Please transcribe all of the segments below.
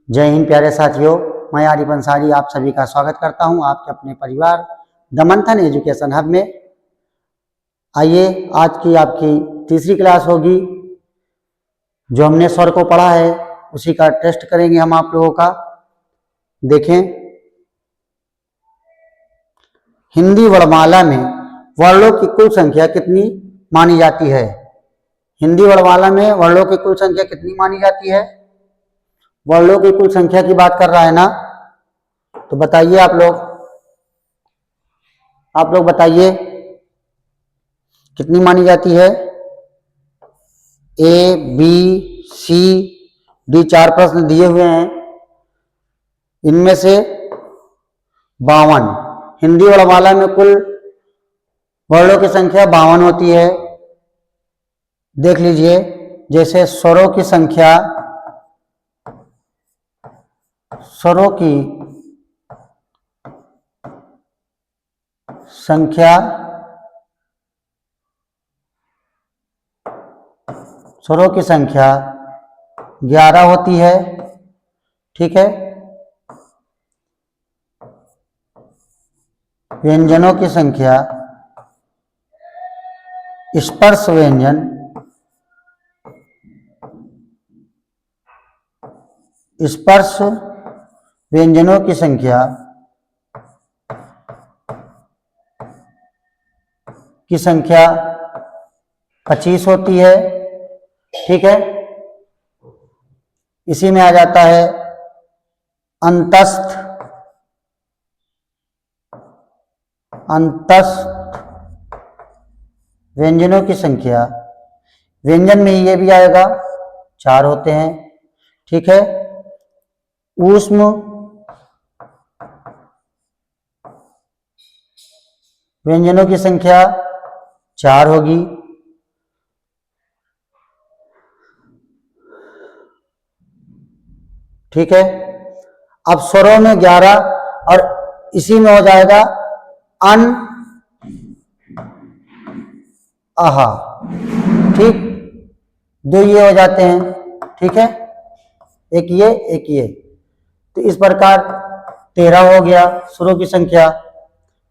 जय हिंद प्यारे साथियों, मैं आरिफ अंसारी आप सभी का स्वागत करता हूं आपके अपने परिवार द मंथन एजुकेशन हब में। आइए, आज की आपकी तीसरी क्लास होगी। जो हमने स्वर को पढ़ा है उसी का टेस्ट करेंगे हम आप लोगों का। देखें, हिंदी वर्णमाला में वर्णों की कुल संख्या कितनी मानी जाती है? हिंदी वर्णमाला में वर्णों की कुल संख्या कितनी मानी जाती है? वर्णों की कुल संख्या की बात कर रहा है ना, तो बताइए आप लोग बताइए कितनी मानी जाती है? ए, बी, सी, डी, 4 प्रश्न दिए हुए हैं। इनमें से 52 हिंदी वर्णमाला में कुल वर्णों की संख्या 52 होती है। देख लीजिए, जैसे स्वरों की संख्या स्वरों की संख्या 11 होती है, ठीक है। व्यंजनों की संख्या स्पर्श व्यंजनों की संख्या 25 होती है, ठीक है। इसी में आ जाता है अंतस्थ व्यंजनों की संख्या, व्यंजन में ये भी आएगा, 4 होते हैं, ठीक है। ऊष्म व्यंजनों की संख्या 4 होगी, ठीक है। अब स्वरों में 11 और इसी में हो जाएगा अन, आहा, ठीक। 2 ये हो जाते हैं, ठीक है। एक ये, तो इस प्रकार 13 हो गया स्वरों की संख्या,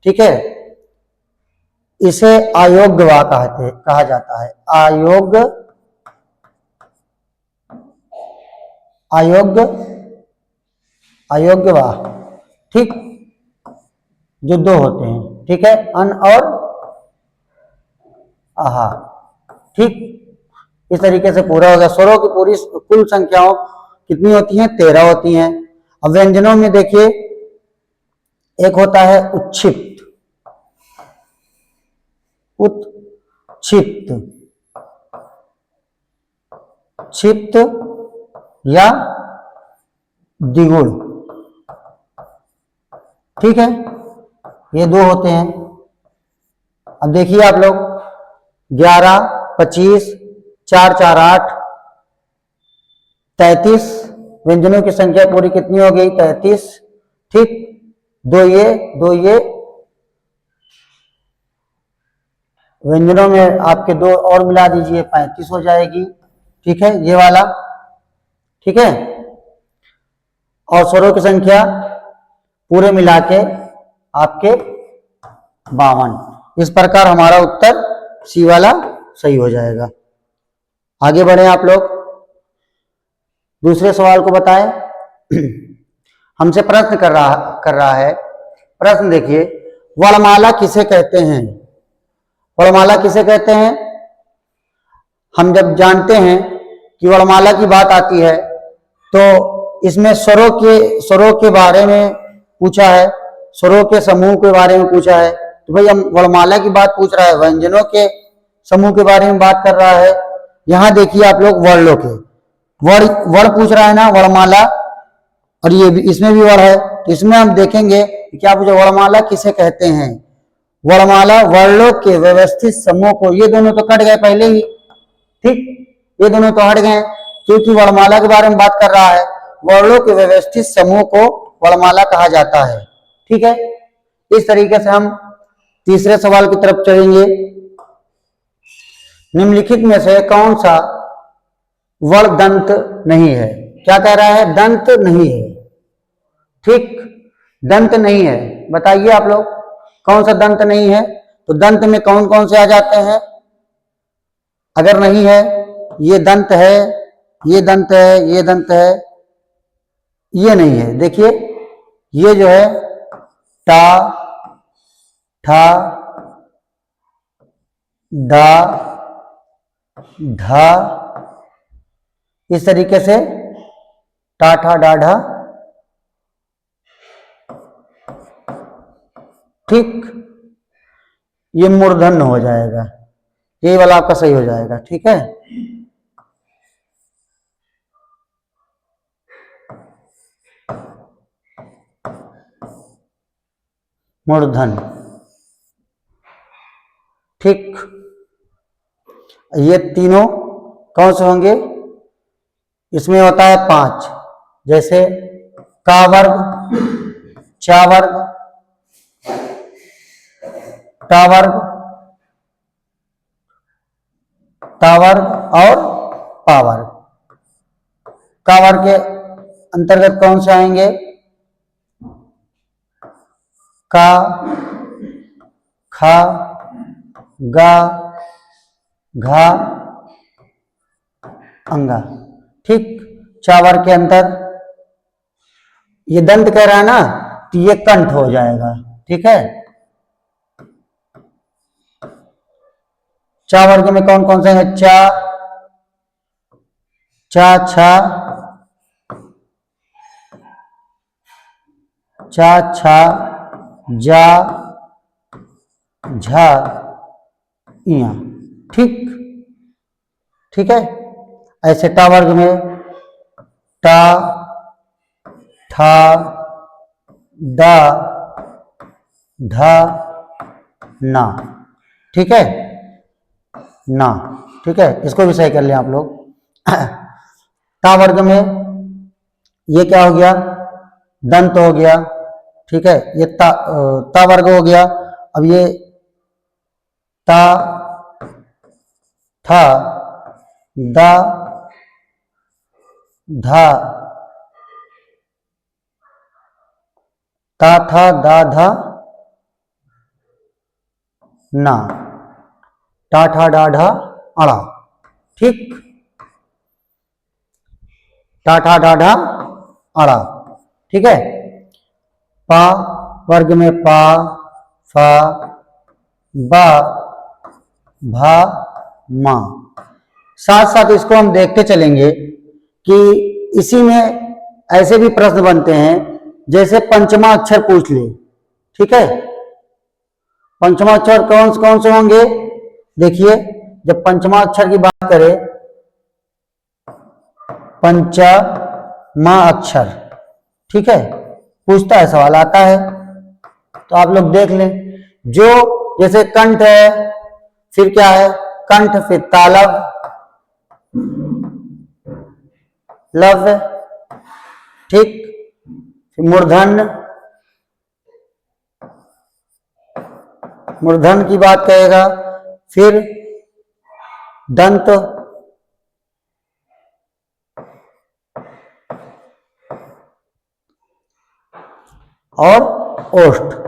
ठीक है। इसे अयोग्यवा कहा जाता है। अयोग्यवा, ठीक। जो 2 होते हैं, ठीक है, अन और आहा, ठीक। इस तरीके से पूरा हो गया। स्वरों की पूरी कुल संख्याओं कितनी होती हैं? 13 होती हैं। अब व्यंजनों में देखिए, एक होता है उत्क्षिप्त क्षिप्त या द्विगुण, ठीक है। ये 2 होते हैं। अब देखिए आप लोग, 11, 25, 4, 4, 8, 33 व्यंजनों की संख्या पूरी कितनी हो गई? 33, ठीक। 2 ये व्यंजनों में आपके 2 और मिला दीजिए, 35 हो जाएगी, ठीक है, ये वाला, ठीक है। और स्वरों की संख्या पूरे मिला के आपके 52। इस प्रकार हमारा उत्तर सी वाला सही हो जाएगा। आगे बढ़े आप लोग, दूसरे सवाल को बताएं। हमसे प्रश्न कर रहा है। प्रश्न देखिए, वर्णमाला किसे कहते हैं? वर्णमाला किसे कहते हैं? हम जब जानते हैं कि वर्णमाला की बात आती है तो इसमें स्वरों के बारे में पूछा है, स्वरों के समूह के बारे में पूछा है। तो भाई हम वर्णमाला की बात पूछ रहा है, व्यंजनों के समूह के बारे में बात कर रहा है। यहां देखिए आप लोग, वर्णों के वर्ण पूछ रहा है ना, वर्णमाला, और ये भी, इसमें भी वर्ण है। तो इसमें हम देखेंगे क्या पूछा, वर्णमाला किसे कहते हैं? वर्णमाला वर्णों के व्यवस्थित समूह को, ये दोनों तो कट गए पहले ही, ठीक, ये दोनों तो हट गए, क्योंकि वर्णमाला के बारे में बात कर रहा है। वर्णों के व्यवस्थित समूह को वर्णमाला कहा जाता है, ठीक है। इस तरीके से हम तीसरे सवाल की तरफ चलेंगे। निम्नलिखित में से कौन सा वर्णदंत नहीं है? क्या कह रहा है? दंत नहीं है। ठीक, दंत नहीं है। बताइए आप लोग, कौन सा दंत नहीं है? तो दंत में कौन कौन से आ जाते हैं? अगर नहीं है, ये दंत है, ये दंत है, ये दंत है, ये नहीं है। देखिए ये जो है टा, ठा, डा, ढा, इस तरीके से टा, ठा, डा, ढा। ठीक, ये मूर्धन्य हो जाएगा, ये वाला आपका सही हो जाएगा। ठीक है, मूर्धन्य। ठीक, ये तीनों कौन से होंगे? इसमें होता है 5, जैसे का वर्ग, चा वर्ग, टा वर्ग, ता वर्ग और पा वर्ग। का वर्ग के अंतर्गत कौन से आएंगे? का, खा, गा, घा, अंगा। ठीक, चा वर्ग के अंतर ये दंत कह रहा है ना, तो ये कंठ हो जाएगा। ठीक है, चा वर्ग में कौन कौन से हैं? चा, चा, छा, चा, छा, जा, झा, इया। ठीक, ठीक है। ऐसे टा वर्ग में टा, ठा, डा, ढा, ना। ठीक है, ना। ठीक है, इसको भी सही कर लें आप लोग। ता वर्ग में ये क्या हो गया? दंत हो गया। ठीक है, ये ता वर्ग हो गया। अब ये ता, था, दा, धा, ता, था, दा, धा, ना, टा, ठा, डा, ढा, अड़ा। ठीक, टा, ठा, डा, ढा, अड़ा। ठीक है, पा वर्ग में पा, फा, बा, भा, मा। साथ साथ इसको हम देखते चलेंगे कि इसी में ऐसे भी प्रश्न बनते हैं, जैसे पंचमा अक्षर पूछ ले। ठीक है, पंचमा अक्षर कौन से होंगे? देखिए, जब पंचमा अक्षर की बात करें, पंचमा अक्षर, ठीक है, पूछता है, सवाल आता है, तो आप लोग देख लें। जो जैसे कंठ है, फिर क्या है? कंठ, फिर तालव, लव, ठीक, फिर मूर्धन्य, मूर्धन्य की बात करेगा, फिर दंत, और ओष्ठ।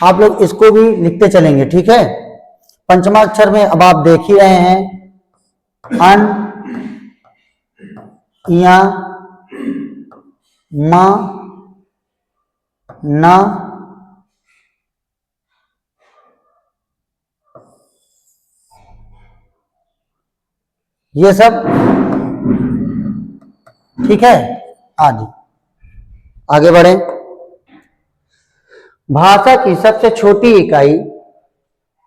आप लोग इसको भी लिखते चलेंगे। ठीक है, पंचमा अक्षर में अब आप देख ही रहे हैं, अन, इया, मा, ना, ये सब। ठीक है, आदि। आगे बढ़े। भाषा की सबसे छोटी इकाई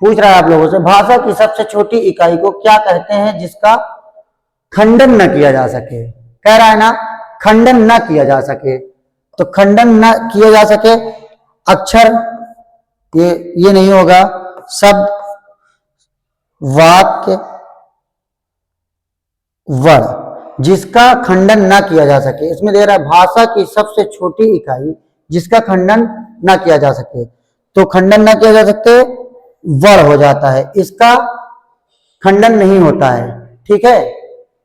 पूछ रहा है आप लोगों से, भाषा की सबसे छोटी इकाई को क्या कहते हैं जिसका खंडन न किया जा सके? कह रहा है ना, खंडन न किया जा सके। तो खंडन न किया जा सके, अक्षर ये नहीं होगा, शब्द, वाक्य, वर्ण, जिसका खंडन ना किया जा सके। इसमें दे रहा है भाषा की सबसे छोटी इकाई जिसका खंडन ना किया जा सके, तो खंडन ना किया जा सकते वर्ण हो जाता है, इसका खंडन नहीं होता है। ठीक है,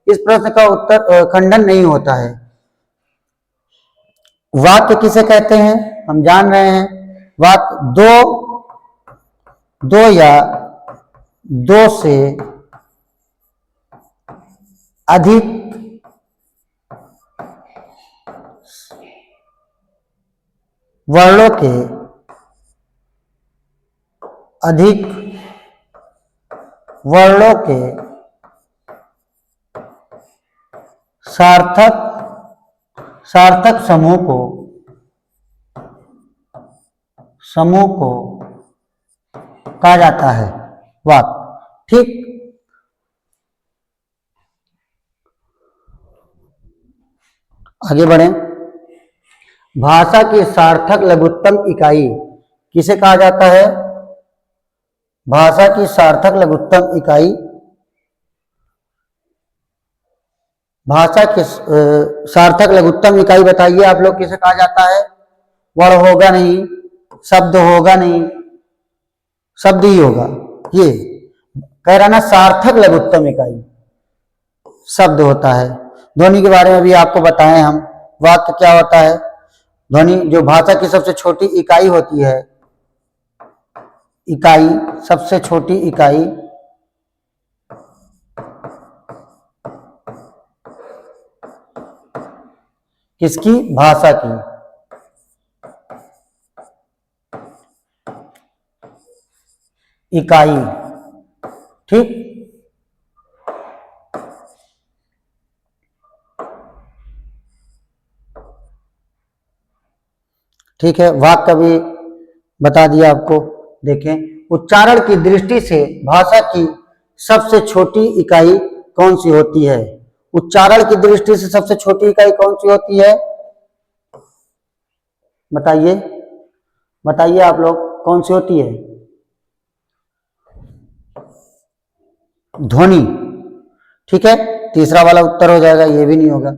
इस प्रश्न का उत्तर खंडन नहीं होता है। वाक्य किसे कहते हैं हम जान रहे हैं। वाक्य दो या दो से अधिक वर्णों के सार्थक समूह को कहा जाता है वाक्य। ठीक, आगे बढ़ें। भाषा की सार्थक लघुत्तम इकाई किसे कहा जाता है? भाषा की सार्थक लघुत्तम इकाई, भाषा की सार्थक लघुत्तम इकाई बताइए आप लोग किसे कहा जाता है? वर्ण होगा नहीं, शब्द होगा नहीं, शब्द ही होगा। ये कह रहा ना, सार्थक लघुत्तम इकाई शब्द होता है। ध्वनि के बारे में भी आपको बताएं हम। वाक्य क्या होता है? ध्वनि जो भाषा की सबसे छोटी इकाई होती है, इकाई, सबसे छोटी इकाई किसकी? भाषा की। इकाई, ठीक। ठीक है, वाक्य भी बता दिया आपको। देखें, उच्चारण की दृष्टि से भाषा की सबसे छोटी इकाई कौन सी होती है? उच्चारण की दृष्टि से सबसे छोटी इकाई कौन सी होती है? बताइए, बताइए आप लोग, कौन सी होती है? ध्वनि। ठीक है, तीसरा वाला उत्तर हो जाएगा, ये भी नहीं होगा।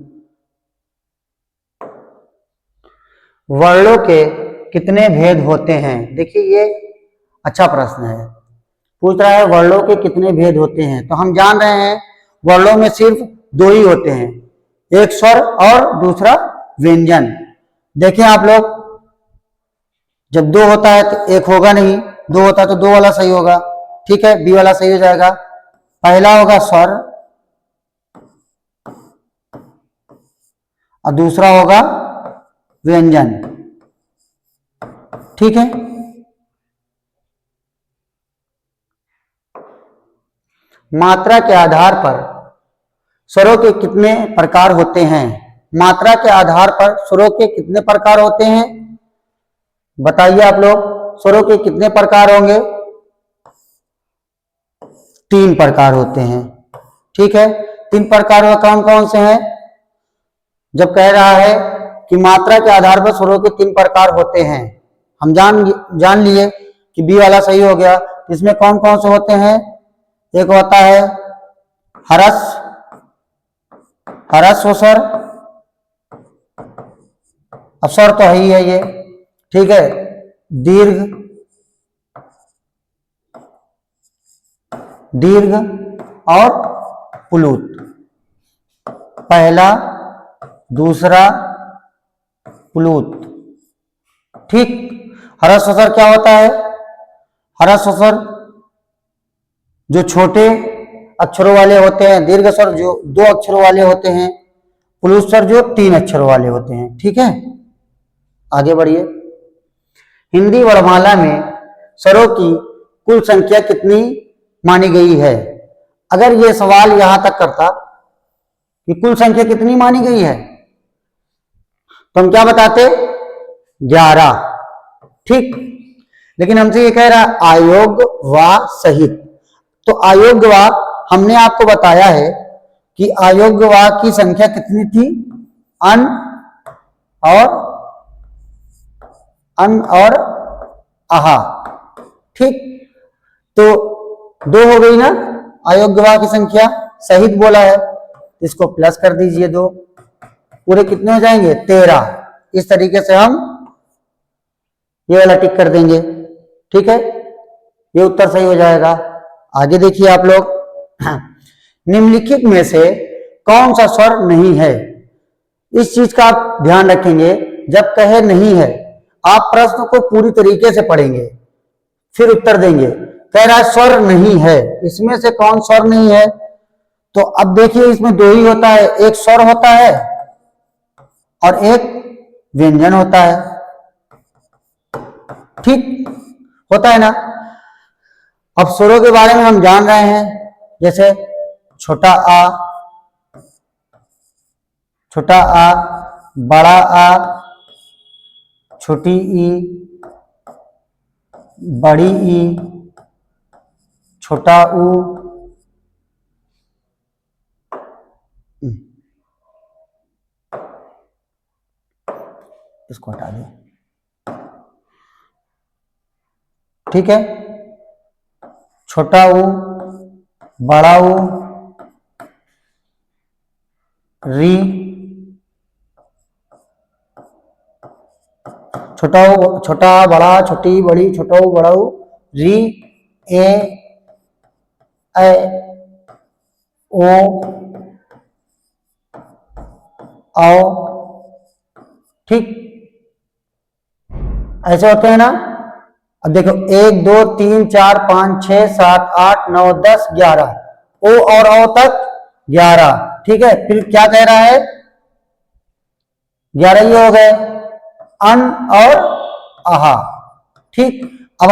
वर्णों के कितने भेद होते हैं? देखिए, ये अच्छा प्रश्न है। पूछ रहा है वर्णों के कितने भेद होते हैं। तो हम जान रहे हैं वर्णों में सिर्फ दो ही होते हैं, एक स्वर और दूसरा व्यंजन। देखें आप लोग, जब दो होता है तो एक होगा नहीं, दो होता है तो दो वाला सही होगा। ठीक है, बी वाला सही हो जाएगा। पहला होगा स्वर और दूसरा होगा व्यंजन। ठीक है, मात्रा के आधार पर स्वरों के कितने प्रकार होते हैं? मात्रा के आधार पर स्वरों के कितने प्रकार होते हैं? बताइए आप लोग, स्वरों के कितने प्रकार होंगे? 3 प्रकार होते हैं। ठीक है, 3 प्रकार कौन कौन से हैं? जब कह रहा है कि मात्रा के आधार पर स्वरों के 3 प्रकार होते हैं, हम जान लिए कि बी वाला सही हो गया। इसमें कौन कौन से होते हैं? एक होता है ह्रस्व स्वर, स्वर तो है ही है ये। ठीक है, दीर्घ और प्लुत। पहला, दूसरा, प्लुत। ठीक, ह्रस्व स्वर क्या होता है? ह्रस्व स्वर जो छोटे अक्षरों वाले होते हैं, दीर्घ स्वर जो 2 अक्षरों वाले होते हैं, प्लुत स्वर जो 3 अक्षरों वाले होते हैं। ठीक है, आगे बढ़िए। हिंदी वर्णमाला में स्वरों की कुल संख्या कितनी मानी गई है? अगर ये सवाल यहां तक करता कि कुल संख्या कितनी मानी गई है, तो हम क्या बताते? 11। ठीक, लेकिन हमसे ये कह रहा अयोग्य व सहित। तो अयोग्य व हमने आपको बताया है कि अयोग्य व की संख्या कितनी थी? अन और आहा। ठीक, तो 2 हो गई ना अयोग्य व की संख्या। सहित बोला है, इसको प्लस कर दीजिए 2, पूरे कितने हो जाएंगे? 13। इस तरीके से हम ये वाला टिक कर देंगे। ठीक है, ये उत्तर सही हो जाएगा। आगे देखिए आप लोग, निम्नलिखित में से कौन सा स्वर नहीं है? इस चीज का आप ध्यान रखेंगे। जब कहे नहीं है, आप प्रश्न को पूरी तरीके से पढ़ेंगे, फिर उत्तर देंगे। कह रहा है स्वर नहीं है, इसमें से कौन स्वर नहीं है? तो अब देखिए, इसमें दो ही होता है, एक स्वर होता है और एक व्यंजन होता है। ठीक होता है ना? अब स्वरों के बारे में हम जान रहे हैं, जैसे छोटा आ, बड़ा आ, छोटी ई, बड़ी ई, छोटा ऊ, इसको हटा दें। ठीक है, छोटा ऊ, बड़ा ऊ, री, छोटा ऊ, छोटा, बड़ा, छोटी, बड़ी, छोटा ऊ, बड़ा ऊ, री, ए, ओ, आओ। ठीक, ऐसे होते हैं ना? अब देखो 1 2 3 4 5 6 7 8 9 10 11, ओ और औ तक 11। ठीक है, फिर क्या कह रहा है? 11 ये हो गए, अन और आहा। ठीक, अब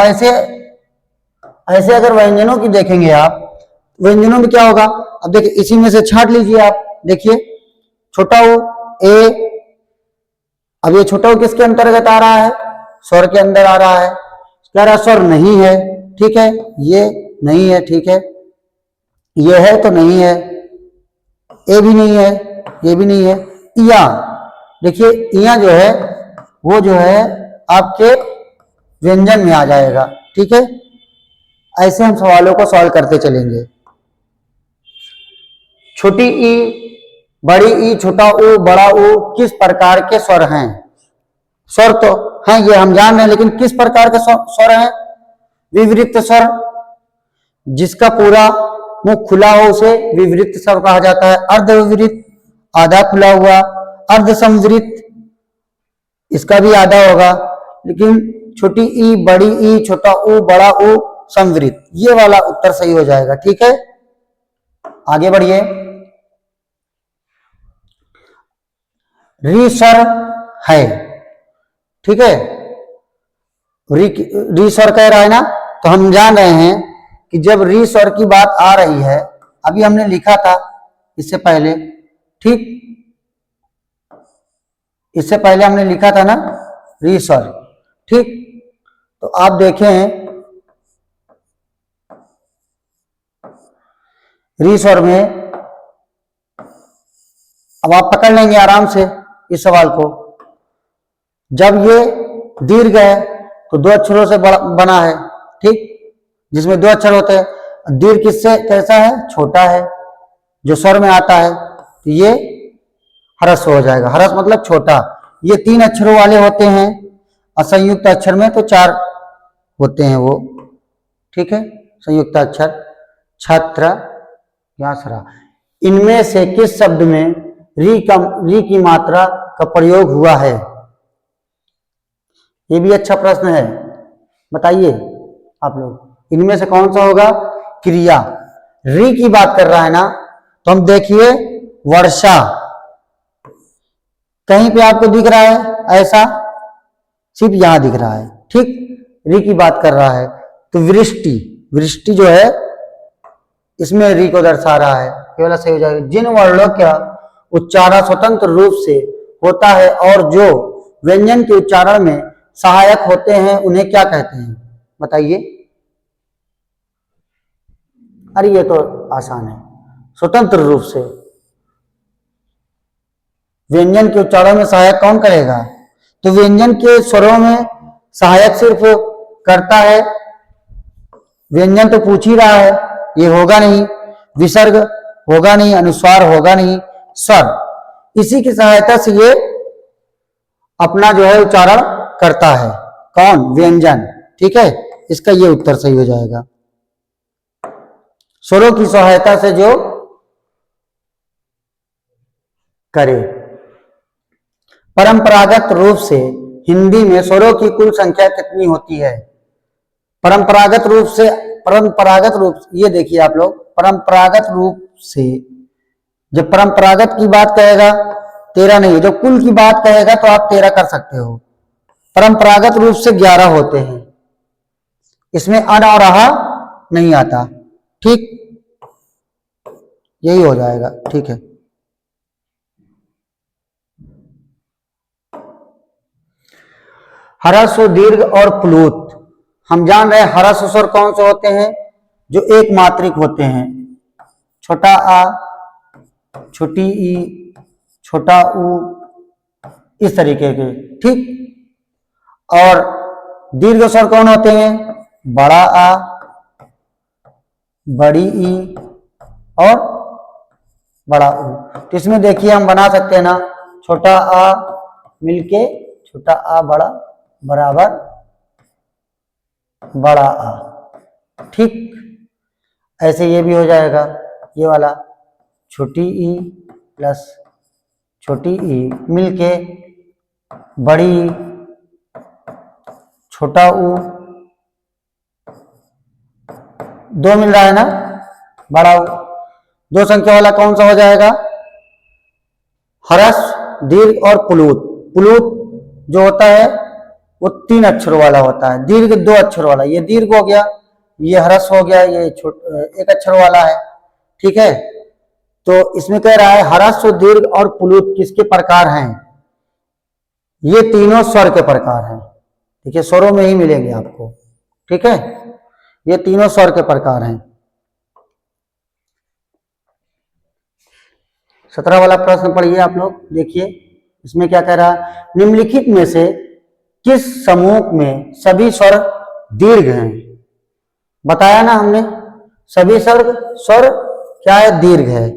ऐसे अगर व्यंजनों की देखेंगे आप, व्यंजनों में क्या होगा? अब देखिए, इसी में से छांट लीजिए आप। देखिए, छोटा ऊ, ए, अब ये छोटा ऊ किसके अंतर्गत आ रहा है? स्वर के अंदर आ रहा है। कह रहा स्वर नहीं है। ठीक है, ये नहीं है। ठीक है, ये है तो नहीं है, ए भी नहीं है, ये भी नहीं है। इया, देखिए इया जो है वो जो है आपके व्यंजन में आ जाएगा। ठीक है, ऐसे हम सवालों को सॉल्व करते चलेंगे। छोटी ई, बड़ी ई, छोटा ऊ, बड़ा ऊ किस प्रकार के स्वर हैं? स्वर तो हैं, ये हम जान रहे हैं, लेकिन किस प्रकार के स्वर हैं? विवृत स्वर। जिसका पूरा मुख खुला हो उसे विवृत स्वर कहा जाता है। अर्ध विवृत, आधा खुला हुआ। अर्ध संवृत, इसका भी आधा होगा। लेकिन छोटी ई, बड़ी ई, छोटा ऊ, बड़ा ऊ, संवृत, ये वाला उत्तर सही हो जाएगा। ठीक है, आगे बढ़िए। री स्वर है। ठीक है, री स्वर कह रहा है ना, तो हम जान रहे हैं कि जब री स्वर की बात आ रही है, अभी हमने लिखा था इससे पहले। ठीक, इससे पहले हमने लिखा था ना री स्वर। ठीक, तो आप देखें री स्वर में, अब आप पकड़ लेंगे आराम से इस सवाल को। जब ये दीर्घ है तो 2 अक्षरों से बना है। ठीक, जिसमें 2 अक्षर होते हैं। दीर्घ किससे कैसा है? छोटा है, जो स्वर में आता है, तो ये ह्रस्व हो जाएगा। ह्रस्व मतलब छोटा। ये 3 अक्षरों वाले होते हैं, और संयुक्त अक्षर में तो 4 होते हैं वो। ठीक है, संयुक्त अक्षर छत्र, यासरा। इनमें से किस शब्द में री की मात्रा का प्रयोग हुआ है? ये भी अच्छा प्रश्न है, बताइए आप लोग। इनमें से कौन सा होगा? क्रिया। री की बात कर रहा है ना, तो हम देखिए वर्षा, कहीं पे आपको दिख रहा है ऐसा? सिर्फ यहां दिख रहा है। ठीक, री की बात कर रहा है। तो वृष्टि, वृष्टि जो है इसमें री को दर्शा रहा है, केवल सही हो जाएगा। जिन वर्णों का उच्चारण स्वतंत्र रूप से होता है और जो व्यंजन के उच्चारण में सहायक होते हैं उन्हें क्या कहते हैं? बताइए। अरे ये तो आसान है। स्वतंत्र रूप से व्यंजन के उच्चारण में सहायक कौन करेगा? तो व्यंजन के स्वरों में सहायक सिर्फ करता है, व्यंजन तो पूछ ही रहा है, ये होगा नहीं, विसर्ग होगा नहीं, अनुस्वार होगा नहीं, स्वर। इसी की सहायता से ये अपना जो है उच्चारण करता है। कौन? व्यंजन। ठीक है, इसका ये उत्तर सही हो जाएगा। स्वरों की सहायता से जो करे। परंपरागत रूप से हिंदी में स्वरों की कुल संख्या कितनी होती है? परंपरागत रूप से, ये देखिए आप लोग, परंपरागत रूप से, जब परंपरागत की बात कहेगा 13 नहीं, जब कुल की बात कहेगा तो आप 13 कर सकते हो। परंपरागत रूप से 11 होते हैं, इसमें अन और आहा नहीं आता। ठीक, यही हो जाएगा। ठीक है, ह्रस्व, दीर्घ और प्लुत। हम जान रहे हैं ह्रस्व स्वर कौन से होते हैं? जो एक मात्रिक होते हैं, छोटा आ, छोटी ई, छोटा ऊ, इस तरीके के। ठीक, और दीर्घ स्वर कौन होते हैं? बड़ा आ, बड़ी ई और बड़ा ऊ। तो इसमें देखिए हम बना सकते हैं ना, छोटा आ मिलके छोटा आ बड़ा बराबर बड़ा आ। ठीक, ऐसे ये भी हो जाएगा, ये वाला छोटी ई प्लस छोटी ई मिलके बड़ी ई, छोटा ऊ, दो मिल रहा है ना, बड़ा ऊ। दो संख्या वाला कौन सा हो जाएगा? ह्रस्व, दीर्घ और प्लुत। प्लुत जो होता है वो 3 अक्षरों वाला होता है, दीर्घ 2 अक्षरों वाला। ये दीर्घ हो गया, ये ह्रस्व हो गया, ये 1 अक्षर वाला है। ठीक है, तो इसमें कह रहा है ह्रस्व, दीर्घ और प्लुत किसके प्रकार हैं? ये तीनों स्वर के प्रकार हैं। देखिए स्वरों में ही मिलेंगे आपको। ठीक है, ये तीनों स्वर के प्रकार हैं। 17 वाला प्रश्न पढ़िए आप लोग, देखिए इसमें क्या कह रहा है? निम्नलिखित में से किस समूह में सभी स्वर दीर्घ हैं? बताया ना हमने, सभी स्वर क्या है? दीर्घ है।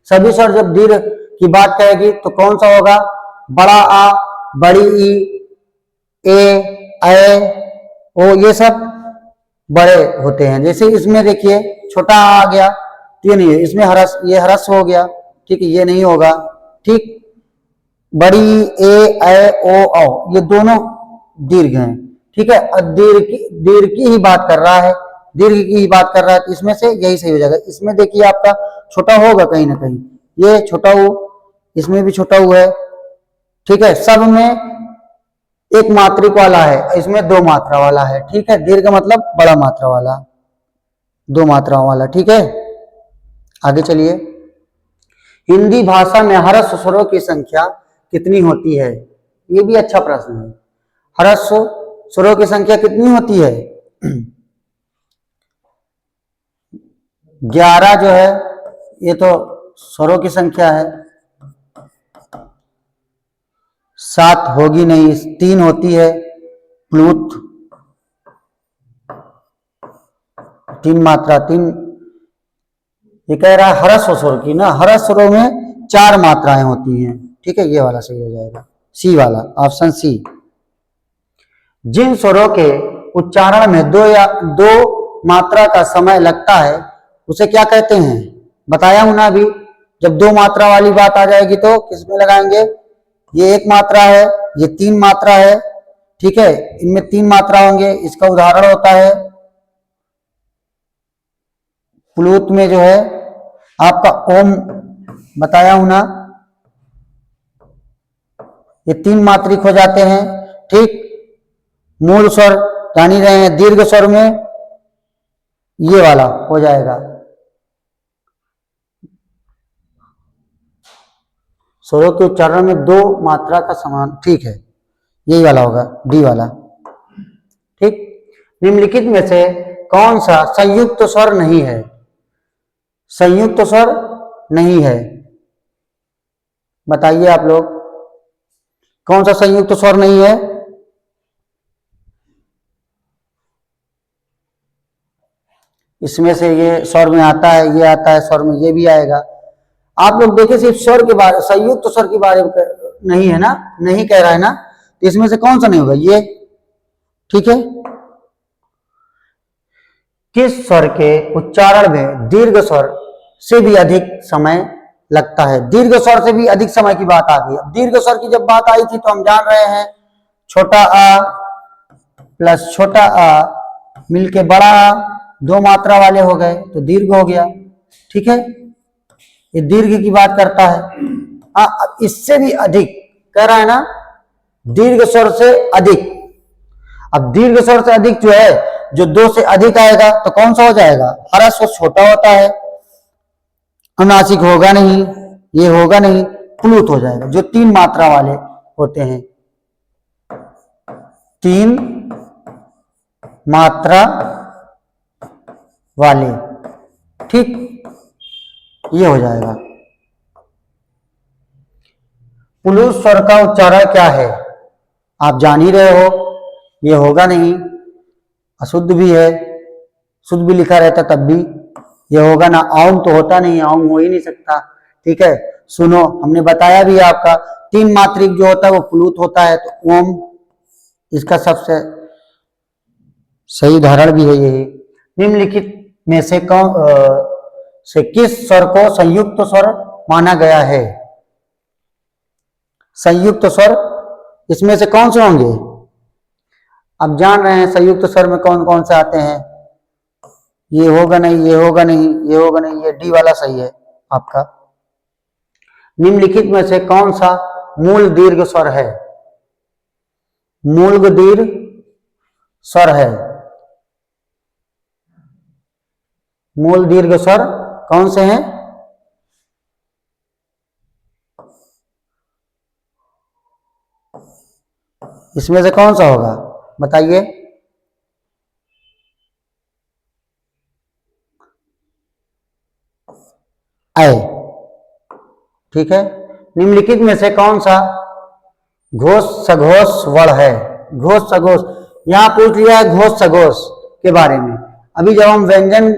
सभी स्वर जब दीर्घ की बात कहेगी तो कौन सा होगा? बड़ा आ, बड़ी ई, ए, ओ, ये सब बड़े होते हैं। जैसे इसमें देखिए छोटा आ गया तो ये नहीं है, इसमें ये ह्रस्व हो गया। ठीक है, ये नहीं होगा। ठीक, बड़ी ए, ओ, ये दोनों दीर्घ हैं। ठीक है, और दीर्घ की ही बात कर रहा है, दीर्घ की ही बात कर रहा है, तो इसमें से यही सही हो जाएगा। इसमें देखिए आपका छोटा होगा कहीं ना कहीं, ये छोटा ऊ, इसमें भी छोटा ऊ है। ठीक है, सब में एक मात्रिक वाला है, इसमें 2 मात्रा वाला है। ठीक है, दीर्घ मतलब बड़ा मात्रा वाला, 2 मात्राओं वाला। ठीक है, आगे चलिए। हिंदी भाषा में ह्रस्व स्वरों की संख्या कितनी होती है? ये भी अच्छा प्रश्न है। ह्रस्व स्वरों की संख्या कितनी होती है? 11 जो है ये तो स्वरों की संख्या है, 7 होगी नहीं, 3 होती है। प्लुत 3 मात्रा, 3। ये कह रहा है ह्रस्व स्वर की ना, ह्रस्व स्वरों में 4 मात्राएं होती हैं। ठीक है, ये वाला सही हो जाएगा, सी वाला, ऑप्शन सी। जिन स्वरों के उच्चारण में 2 मात्रा का समय लगता है उसे क्या कहते हैं? बताया हूं ना अभी, जब 2 मात्रा वाली बात आ जाएगी तो किसमें लगाएंगे? ये 1 मात्रा है, ये 3 मात्रा है। ठीक है, इनमें 3 मात्रा होंगे। इसका उदाहरण होता है प्लुत में जो है आपका ओम, बताया हूं ना, ये 3 मात्रिक हो जाते हैं। ठीक, मूल स्वर जान ही रहे हैं, दीर्घ स्वर में ये वाला हो जाएगा, स्वरों के उच्चारण में 2 मात्रा का समान। ठीक है, यही वाला होगा, डी वाला। ठीक, निम्नलिखित में से कौन सा संयुक्त स्वर नहीं है? संयुक्त स्वर नहीं है, बताइए आप लोग, कौन सा संयुक्त स्वर नहीं है? इसमें से ये स्वर में आता है, ये आता है, स्वर में ये भी आएगा। आप लोग देखिए सिर्फ स्वर के बारे, संयुक्त स्वर के बारे में नहीं है ना, नहीं कह रहा है ना, तो इसमें से कौन सा नहीं होगा? ये। ठीक है, किस स्वर के उच्चारण में दीर्घ स्वर से भी अधिक समय लगता है। दीर्घ स्वर से भी अधिक समय की बात आ गई। अब दीर्घ स्वर की जब बात आई थी तो हम जान रहे हैं छोटा आ प्लस छोटा आ मिलके बड़ा आ, दो मात्रा वाले हो गए तो दीर्घ हो गया। ठीक है, ये दीर्घ की बात करता है। अब इससे भी अधिक कह रहा है ना, दीर्घ स्वर से अधिक। अब दीर्घ स्वर से अधिक जो है, जो दो से अधिक आएगा तो कौन सा हो जाएगा, ह्रस्व छोटा होता है, अनुनासिक होगा नहीं, ये होगा नहीं, प्लुत हो जाएगा। जो तीन मात्रा वाले होते हैं, तीन मात्रा वाले, ठीक, ये हो जाएगा। प्लुत स्वर का उच्चारण क्या है, आप जान ही रहे हो, ये होगा नहीं, अशुद्ध भी है, शुद्ध भी लिखा रहता तब भी ये होगा ना, औम तो होता नहीं, औम हो ही नहीं सकता। ठीक है, सुनो, हमने बताया भी आपका तीन मात्रिक जो होता है वो प्लुत होता है, तो ओम इसका सबसे सही उदाहरण भी है यही। निम्नलिखित में से किस स्वर को संयुक्त स्वर माना गया है, संयुक्त स्वर इसमें से कौन से होंगे, अब जान रहे हैं संयुक्त स्वर में कौन कौन से आते हैं, ये होगा नहीं, ये होगा नहीं, ये होगा नहीं, ये डी वाला सही है आपका। निम्नलिखित में से कौन सा मूल दीर्घ स्वर है, मूल दीर्घ स्वर है, मूल दीर्घ स्वर कौन से हैं, इसमें से कौन सा होगा बताइए। ऐ, ठीक है। निम्नलिखित में से कौन सा घोष सघोष वर्ण है, घोष सघोष, यहां पूछ लिया है घोष सघोष के बारे में। अभी जब हम व्यंजन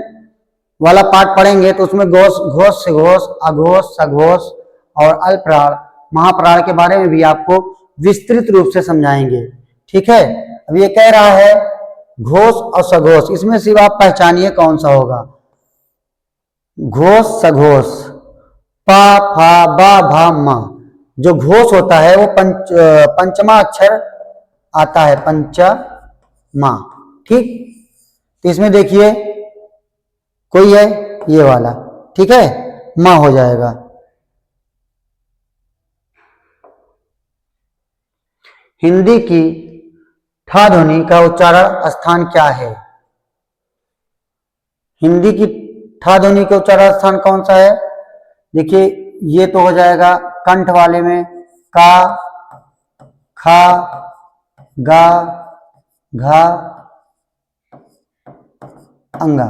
वाला पाठ पढ़ेंगे तो उसमें घोष घोष सघोष अघोष सघोष और अल्पप्राण महाप्राण के बारे में भी आपको विस्तृत रूप से समझाएंगे। ठीक है, अब ये कह रहा है घोष और सघोष, इसमें सिर्फ आप पहचानिए कौन सा होगा, घोष सघोष, पा फा बा भा मा, जो घोष होता है वो पंचमा अक्षर आता है, पंचमा, ठीक। तो इसमें देखिए कोई है ये वाला, ठीक है, मां हो जाएगा। हिंदी की ठा ध्वनि का उच्चारण स्थान क्या है, हिंदी की ठा ध्वनि का उच्चारण स्थान कौन सा है, देखिए ये तो हो जाएगा कंठ वाले में का, खा, गा, घा, अंगा,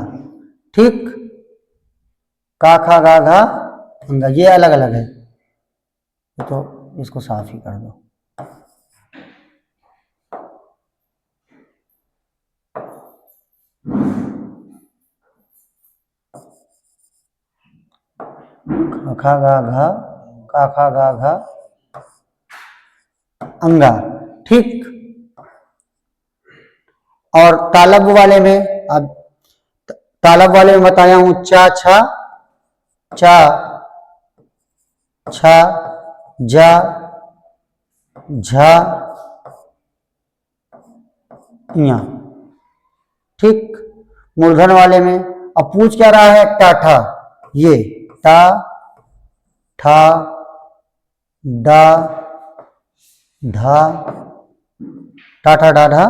ठीक, का खा गा घा अंगा, ये अलग अलग है, तो इसको साफ ही कर दो। खा गा घा, का खा गा घा अंगा, ठीक। और तालब वाले में, अब तालब वाले में बताया हूं चा छा, चा छा, जा, झा, या, ठीक। मूर्धन वाले में अब पूछ क्या रहा है, टाठा, ये टा ठा डा ढा, टाठा डाढ़ा,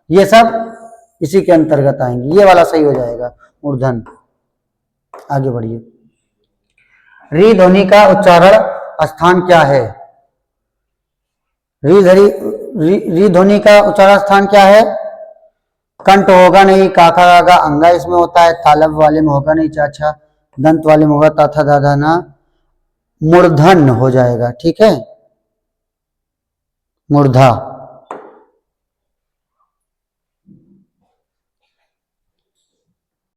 ये सब इसी के अंतर्गत आएंगे, ये वाला सही हो जाएगा मूर्धन। आगे बढ़िए। री ध्वनि का उच्चारण स्थान क्या है, री ध्वनि का उच्चारण स्थान क्या है, कंठ होगा नहीं, काका गागा अंगा इसमें होता है, तालब वाले में होगा नहीं, चाचा, दंत वाले में होगा ताथा दादा ना, मूर्धन हो जाएगा, ठीक है, मूर्धा।